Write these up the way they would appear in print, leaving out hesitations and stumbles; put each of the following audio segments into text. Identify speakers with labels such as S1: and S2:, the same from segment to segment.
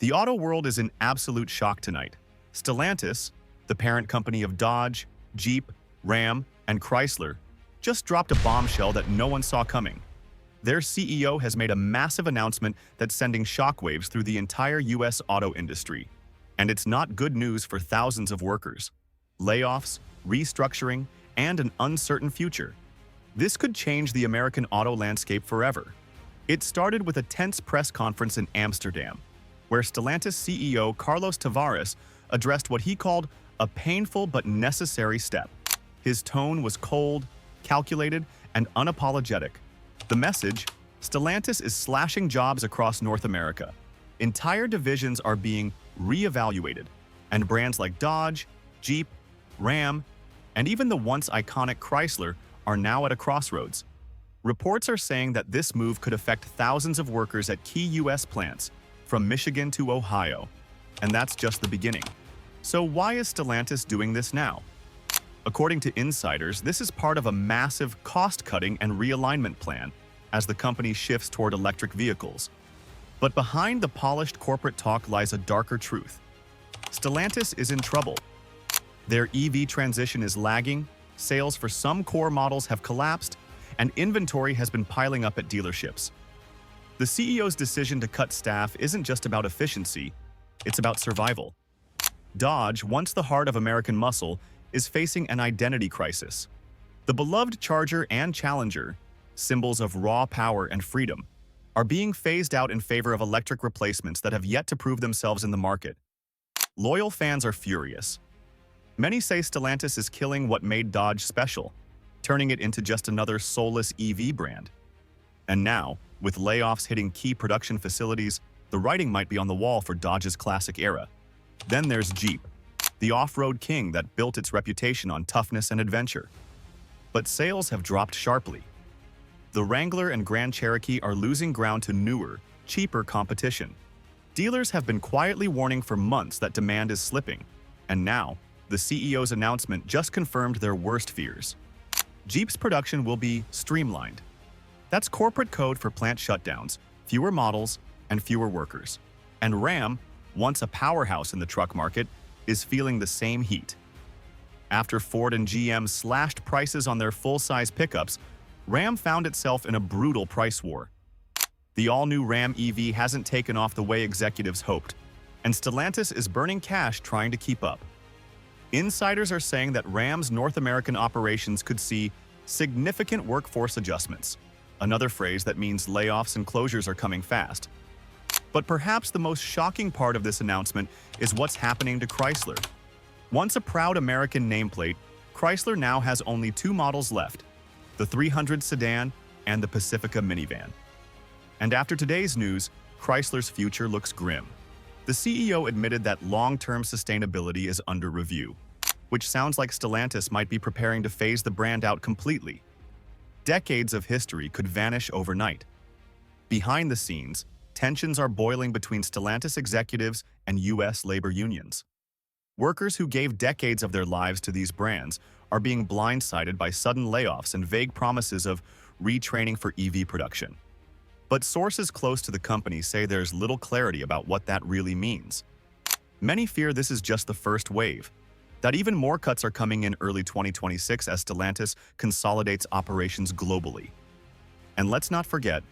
S1: The auto world is in absolute shock tonight. Stellantis, the parent company of Dodge, Jeep, Ram, and Chrysler, just dropped a bombshell that no one saw coming. Their CEO has made a massive announcement that's sending shockwaves through the entire US auto industry. And it's not good news for thousands of workers. Layoffs, restructuring, and an uncertain future. This could change the American auto landscape forever. It started with a tense press conference in Amsterdam, where Stellantis CEO Carlos Tavares addressed what he called a painful but necessary step. His tone was cold, calculated, and unapologetic. The message: Stellantis is slashing jobs across North America. Entire divisions are being reevaluated, and brands like Dodge, Jeep, Ram, and even the once iconic Chrysler are now at a crossroads. Reports are saying that this move could affect thousands of workers at key U.S. plants, from Michigan to Ohio. And that's just the beginning. So why is Stellantis doing this now? According to insiders, this is part of a massive cost-cutting and realignment plan as the company shifts toward electric vehicles. But behind the polished corporate talk lies a darker truth. Stellantis is in trouble. Their EV transition is lagging, sales for some core models have collapsed, and inventory has been piling up at dealerships. The CEO's decision to cut staff isn't just about efficiency, it's about survival. Dodge, once the heart of American muscle, is facing an identity crisis. The beloved Charger and Challenger, symbols of raw power and freedom, are being phased out in favor of electric replacements that have yet to prove themselves in the market. Loyal fans are furious. Many say Stellantis is killing what made Dodge special, turning it into just another soulless EV brand. And now, with layoffs hitting key production facilities, the writing might be on the wall for Dodge's classic era. Then there's Jeep, the off-road king that built its reputation on toughness and adventure. But sales have dropped sharply. The Wrangler and Grand Cherokee are losing ground to newer, cheaper competition. Dealers have been quietly warning for months that demand is slipping, and now, the CEO's announcement just confirmed their worst fears. Jeep's production will be streamlined. That's corporate code for plant shutdowns, fewer models, and fewer workers. And Ram, once a powerhouse in the truck market, is feeling the same heat. After Ford and GM slashed prices on their full-size pickups, Ram found itself in a brutal price war. The all-new Ram EV hasn't taken off the way executives hoped, and Stellantis is burning cash trying to keep up. Insiders are saying that Ram's North American operations could see significant workforce adjustments, another phrase that means layoffs and closures are coming fast. But perhaps the most shocking part of this announcement is what's happening to Chrysler. Once a proud American nameplate, Chrysler now has only two models left: the 300 sedan and the Pacifica minivan. And after today's news, Chrysler's future looks grim. The CEO admitted that long-term sustainability is under review, which sounds like Stellantis might be preparing to phase the brand out completely. Decades of history could vanish overnight. Behind the scenes, tensions are boiling between Stellantis executives and U.S. labor unions. Workers who gave decades of their lives to these brands are being blindsided by sudden layoffs and vague promises of retraining for EV production. But sources close to the company say there's little clarity about what that really means. Many fear this is just the first wave, that even more cuts are coming in early 2026 as Stellantis consolidates operations globally. And let's not forget,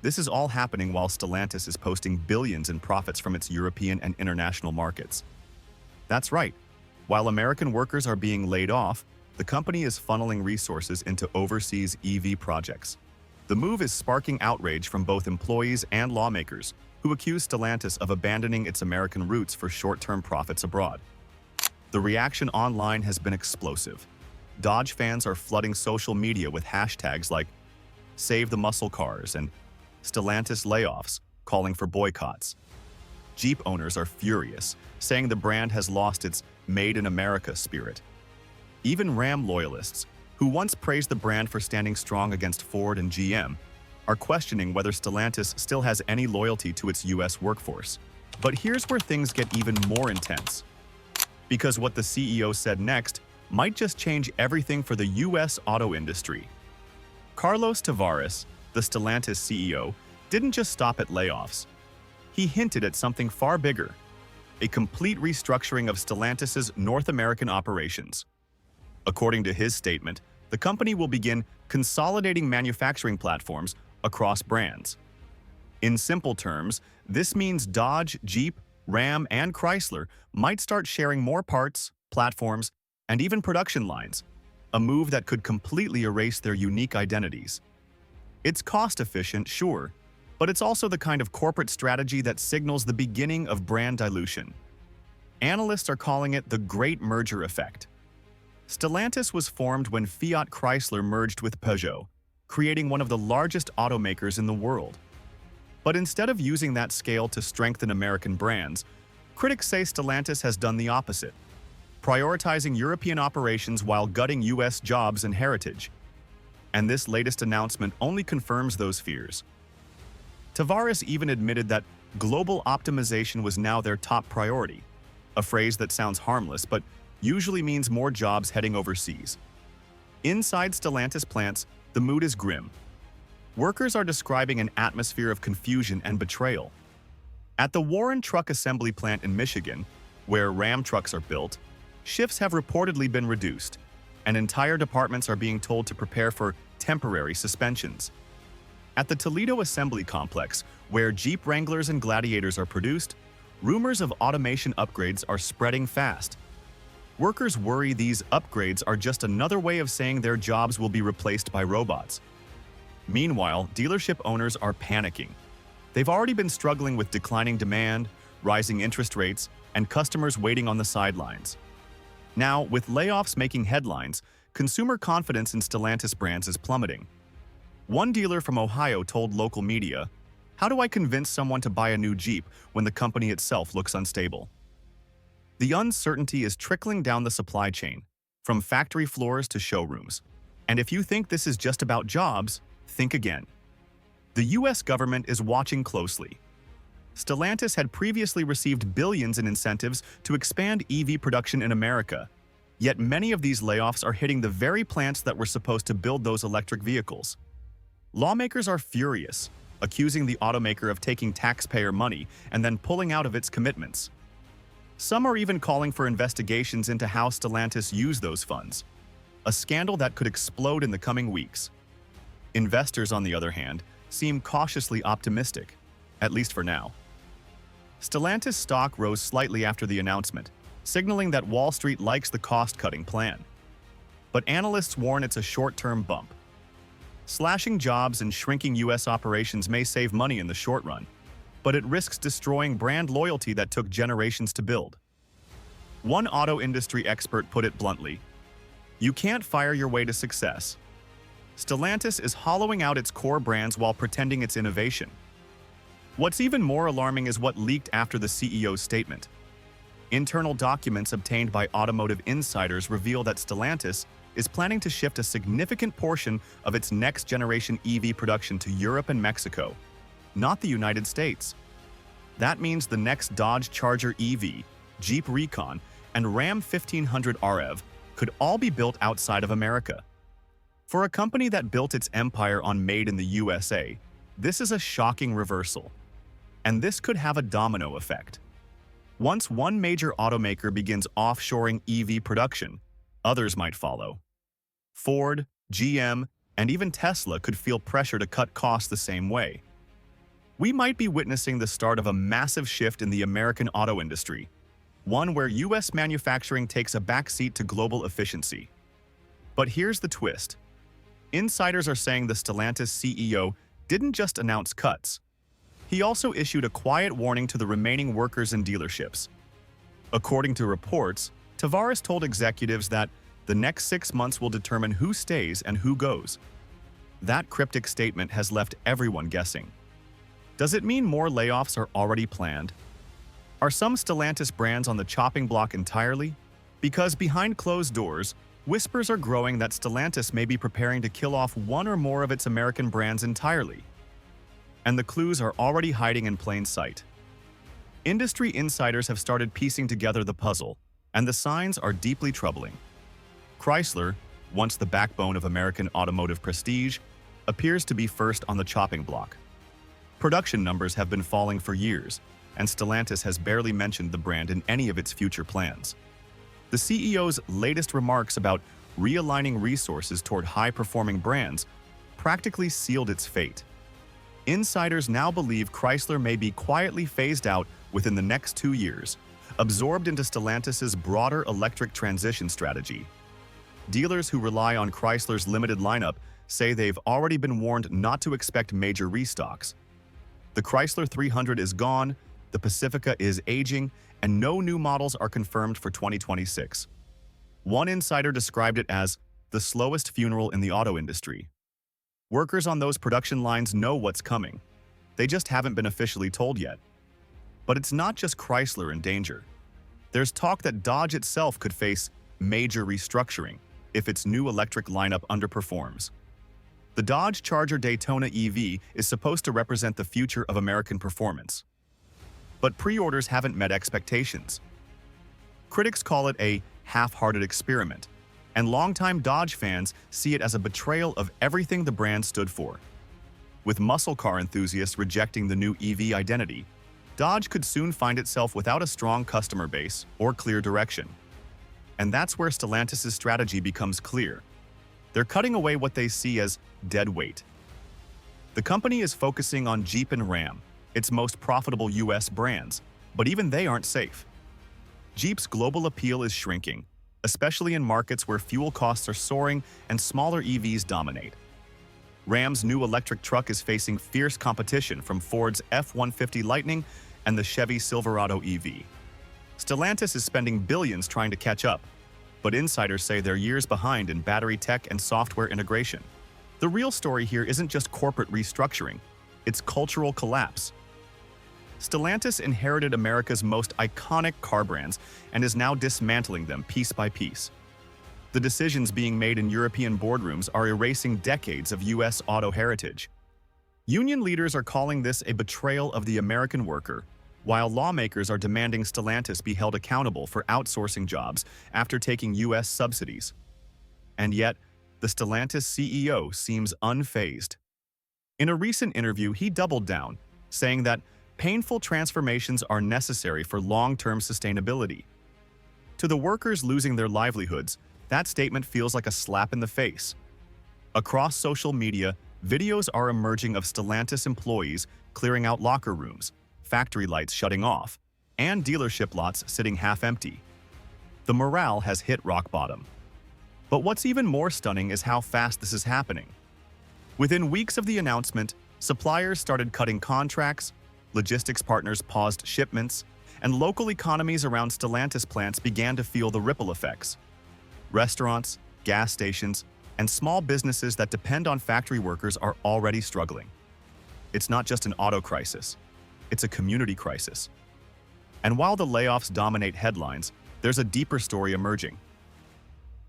S1: this is all happening while Stellantis is posting billions in profits from its European and international markets. That's right. While American workers are being laid off, the company is funneling resources into overseas EV projects. The move is sparking outrage from both employees and lawmakers, who accuse Stellantis of abandoning its American roots for short-term profits abroad. The reaction online has been explosive. Dodge fans are flooding social media with hashtags like "Save the Muscle Cars" and "Stellantis layoffs," calling for boycotts. Jeep owners are furious, saying the brand has lost its "Made in America" spirit. Even Ram loyalists, who once praised the brand for standing strong against Ford and GM, are questioning whether Stellantis still has any loyalty to its U.S. workforce. But here's where things get even more intense. Because what the CEO said next might just change everything for the U.S. auto industry. Carlos Tavares, the Stellantis CEO, didn't just stop at layoffs. he hinted at something far bigger: a complete restructuring of Stellantis's North American operations. According to his statement, the company will begin consolidating manufacturing platforms across brands. In simple terms, this means Dodge, Jeep, Ram, and Chrysler might start sharing more parts, platforms, and even production lines, a move that could completely erase their unique identities. It's cost-efficient, sure, but it's also the kind of corporate strategy that signals the beginning of brand dilution. Analysts are calling it the Great Merger Effect. Stellantis was formed when Fiat Chrysler merged with Peugeot, creating one of the largest automakers in the world. But instead of using that scale to strengthen American brands, critics say Stellantis has done the opposite, prioritizing European operations while gutting US jobs and heritage. And this latest announcement only confirms those fears. Tavares even admitted that global optimization was now their top priority, a phrase that sounds harmless but usually means more jobs heading overseas. Inside Stellantis plants, the mood is grim. Workers are describing an atmosphere of confusion and betrayal. At the Warren Truck Assembly Plant in Michigan, where Ram trucks are built, shifts have reportedly been reduced, and entire departments are being told to prepare for temporary suspensions. At the Toledo Assembly Complex, where Jeep Wranglers and Gladiators are produced, rumors of automation upgrades are spreading fast. Workers worry these upgrades are just another way of saying their jobs will be replaced by robots. Meanwhile, dealership owners are panicking. They've already been struggling with declining demand, rising interest rates, and customers waiting on the sidelines. Now, with layoffs making headlines, consumer confidence in Stellantis brands is plummeting. One dealer from Ohio told local media, "How do I convince someone to buy a new Jeep when the company itself looks unstable?" The uncertainty is trickling down the supply chain, from factory floors to showrooms. And if you think this is just about jobs, think again. The US government is watching closely. Stellantis had previously received billions in incentives to expand EV production in America, yet many of these layoffs are hitting the very plants that were supposed to build those electric vehicles. Lawmakers are furious, accusing the automaker of taking taxpayer money and then pulling out of its commitments. Some are even calling for investigations into how Stellantis used those funds, a scandal that could explode in the coming weeks. Investors, on the other hand, seem cautiously optimistic, at least for now. Stellantis stock rose slightly after the announcement, signaling that Wall Street likes the cost-cutting plan. But analysts warn it's a short-term bump. Slashing jobs and shrinking US operations may save money in the short run, but it risks destroying brand loyalty that took generations to build. One auto industry expert put it bluntly: "You can't fire your way to success." Stellantis is hollowing out its core brands while pretending it's innovation. What's even more alarming is what leaked after the CEO's statement. Internal documents obtained by automotive insiders reveal that Stellantis is planning to shift a significant portion of its next-generation EV production to Europe and Mexico, not the United States. That means the next Dodge Charger EV, Jeep Recon, and Ram 1500 REV could all be built outside of America. For a company that built its empire on Made in the USA, this is a shocking reversal. And this could have a domino effect. Once one major automaker begins offshoring EV production, others might follow. Ford, GM, and even Tesla could feel pressure to cut costs the same way. We might be witnessing the start of a massive shift in the American auto industry, one where US manufacturing takes a backseat to global efficiency. But here's the twist. Insiders are saying the Stellantis CEO didn't just announce cuts. He also issued a quiet warning to the remaining workers and dealerships. According to reports, Tavares told executives that the next 6 months will determine who stays and who goes. That cryptic statement has left everyone guessing. Does it mean more layoffs are already planned? Are some Stellantis brands on the chopping block entirely? Because behind closed doors, whispers are growing that Stellantis may be preparing to kill off one or more of its American brands entirely. And the clues are already hiding in plain sight. Industry insiders have started piecing together the puzzle, and the signs are deeply troubling. Chrysler, once the backbone of American automotive prestige, appears to be first on the chopping block. Production numbers have been falling for years, and Stellantis has barely mentioned the brand in any of its future plans. The CEO's latest remarks about realigning resources toward high-performing brands practically sealed its fate. Insiders now believe Chrysler may be quietly phased out within the next 2 years, absorbed into Stellantis's broader electric transition strategy. Dealers who rely on Chrysler's limited lineup say they've already been warned not to expect major restocks. The Chrysler 300 is gone, the Pacifica is aging, and no new models are confirmed for 2026. One insider described it as the slowest funeral in the auto industry. Workers on those production lines know what's coming. They just haven't been officially told yet. But it's not just Chrysler in danger. There's talk that Dodge itself could face major restructuring if its new electric lineup underperforms. The Dodge Charger Daytona EV is supposed to represent the future of American performance. But pre-orders haven't met expectations. Critics call it a half-hearted experiment, and longtime Dodge fans see it as a betrayal of everything the brand stood for. With muscle car enthusiasts rejecting the new EV identity, Dodge could soon find itself without a strong customer base or clear direction. And that's where Stellantis' strategy becomes clear. They're cutting away what they see as dead weight. The company is focusing on Jeep and Ram, its most profitable US brands, but even they aren't safe. Jeep's global appeal is shrinking, especially in markets where fuel costs are soaring and smaller EVs dominate. Ram's new electric truck is facing fierce competition from Ford's F-150 Lightning and the Chevy Silverado EV. Stellantis is spending billions trying to catch up, but insiders say they're years behind in battery tech and software integration. The real story here isn't just corporate restructuring, it's cultural collapse. Stellantis inherited America's most iconic car brands and is now dismantling them piece by piece. The decisions being made in European boardrooms are erasing decades of US auto heritage. Union leaders are calling this a betrayal of the American worker, while lawmakers are demanding Stellantis be held accountable for outsourcing jobs after taking US subsidies. And yet, the Stellantis CEO seems unfazed. In a recent interview, he doubled down, saying that painful transformations are necessary for long-term sustainability. To the workers losing their livelihoods, that statement feels like a slap in the face. Across social media, videos are emerging of Stellantis employees clearing out locker rooms, factory lights shutting off, and dealership lots sitting half empty. The morale has hit rock bottom. But what's even more stunning is how fast this is happening. Within weeks of the announcement, suppliers started cutting contracts, logistics partners paused shipments, and local economies around Stellantis plants began to feel the ripple effects. Restaurants, gas stations, and small businesses that depend on factory workers are already struggling. It's not just an auto crisis, it's a community crisis. And while the layoffs dominate headlines, there's a deeper story emerging.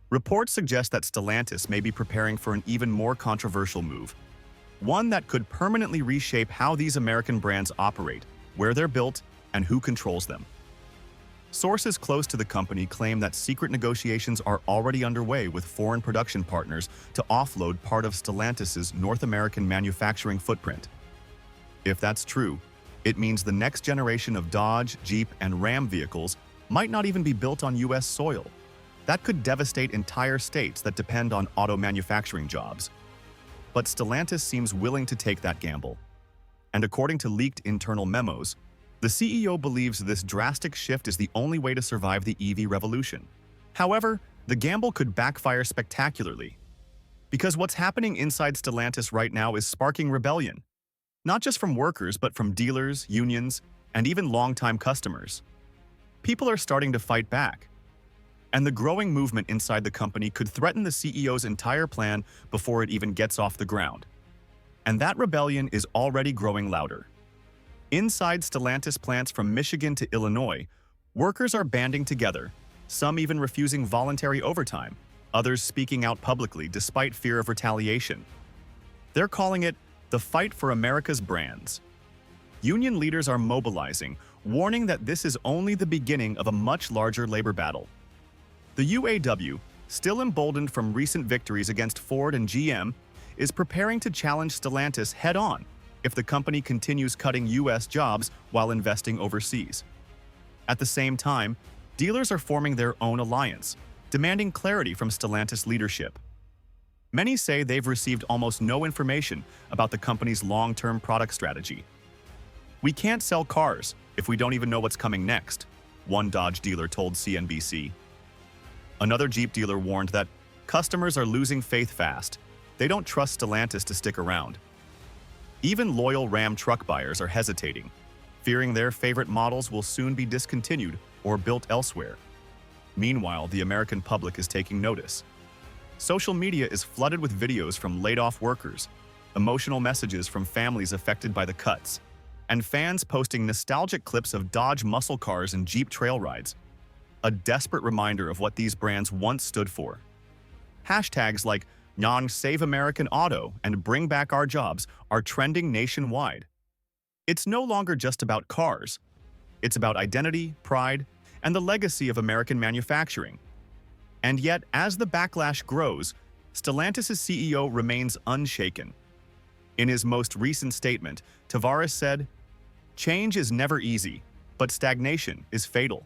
S1: Reports suggest that Stellantis may be preparing for an even more controversial move, one that could permanently reshape how these American brands operate, where they're built, and who controls them. Sources close to the company claim that secret negotiations are already underway with foreign production partners to offload part of Stellantis' North American manufacturing footprint. If that's true, it means the next generation of Dodge, Jeep, and Ram vehicles might not even be built on US soil. That could devastate entire states that depend on auto manufacturing jobs. But Stellantis seems willing to take that gamble. And according to leaked internal memos, the CEO believes this drastic shift is the only way to survive the EV revolution. However, the gamble could backfire spectacularly. Because what's happening inside Stellantis right now is sparking rebellion. Not just from workers, but from dealers, unions, and even longtime customers. People are starting to fight back. And the growing movement inside the company could threaten the CEO's entire plan before it even gets off the ground. And that rebellion is already growing louder. Inside Stellantis plants from Michigan to Illinois, workers are banding together, some even refusing voluntary overtime, others speaking out publicly despite fear of retaliation. They're calling it the fight for America's brands. Union leaders are mobilizing, warning that this is only the beginning of a much larger labor battle. The UAW, still emboldened from recent victories against Ford and GM, is preparing to challenge Stellantis head-on if the company continues cutting U.S. jobs while investing overseas. At the same time, dealers are forming their own alliance, demanding clarity from Stellantis leadership. Many say they've received almost no information about the company's long-term product strategy. "We can't sell cars if we don't even know what's coming next," one Dodge dealer told CNBC. Another Jeep dealer warned that customers are losing faith fast. They don't trust Stellantis to stick around. Even loyal Ram truck buyers are hesitating, fearing their favorite models will soon be discontinued or built elsewhere. Meanwhile, the American public is taking notice. Social media is flooded with videos from laid-off workers, emotional messages from families affected by the cuts, and fans posting nostalgic clips of Dodge muscle cars and Jeep trail rides, a desperate reminder of what these brands once stood for. Hashtags like Save American Auto and Bring Back Our Jobs are trending nationwide. It's no longer just about cars. It's about identity, pride, and the legacy of American manufacturing. And yet, as the backlash grows, Stellantis' CEO remains unshaken. In his most recent statement, Tavares said, "Change is never easy, but stagnation is fatal."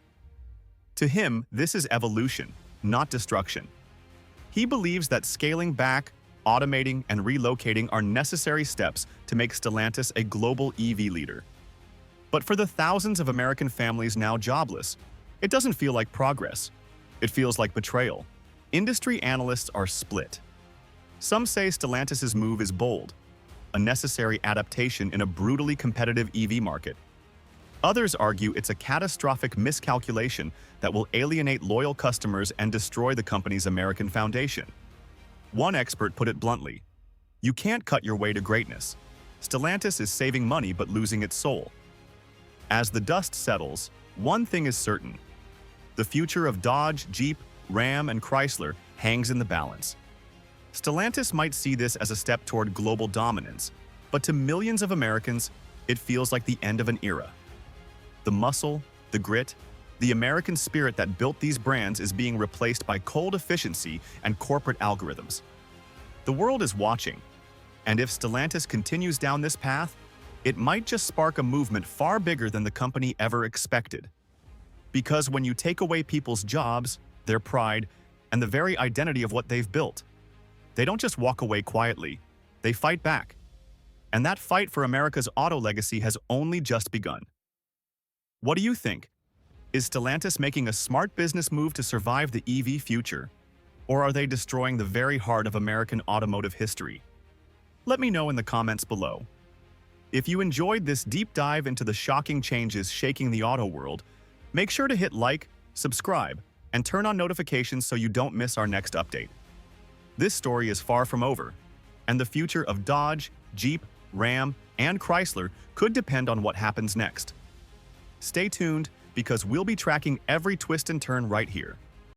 S1: To him, this is evolution, not destruction. He believes that scaling back, automating, and relocating are necessary steps to make Stellantis a global EV leader. But for the thousands of American families now jobless, it doesn't feel like progress. It feels like betrayal. Industry analysts are split. Some say Stellantis' move is bold, a necessary adaptation in a brutally competitive EV market. Others argue it's a catastrophic miscalculation that will alienate loyal customers and destroy the company's American foundation. One expert put it bluntly, "You can't cut your way to greatness. Stellantis is saving money but losing its soul." As the dust settles, one thing is certain. The future of Dodge, Jeep, Ram, and Chrysler hangs in the balance. Stellantis might see this as a step toward global dominance, but to millions of Americans, it feels like the end of an era. The muscle, the grit, the American spirit that built these brands is being replaced by cold efficiency and corporate algorithms. The world is watching, and if Stellantis continues down this path, it might just spark a movement far bigger than the company ever expected. Because when you take away people's jobs, their pride, and the very identity of what they've built, they don't just walk away quietly, they fight back. And that fight for America's auto legacy has only just begun. What do you think? Is Stellantis making a smart business move to survive the EV future? Or are they destroying the very heart of American automotive history? Let me know in the comments below. If you enjoyed this deep dive into the shocking changes shaking the auto world, make sure to hit like, subscribe, and turn on notifications so you don't miss our next update. This story is far from over, and the future of Dodge, Jeep, Ram, and Chrysler could depend on what happens next. Stay tuned, because we'll be tracking every twist and turn right here.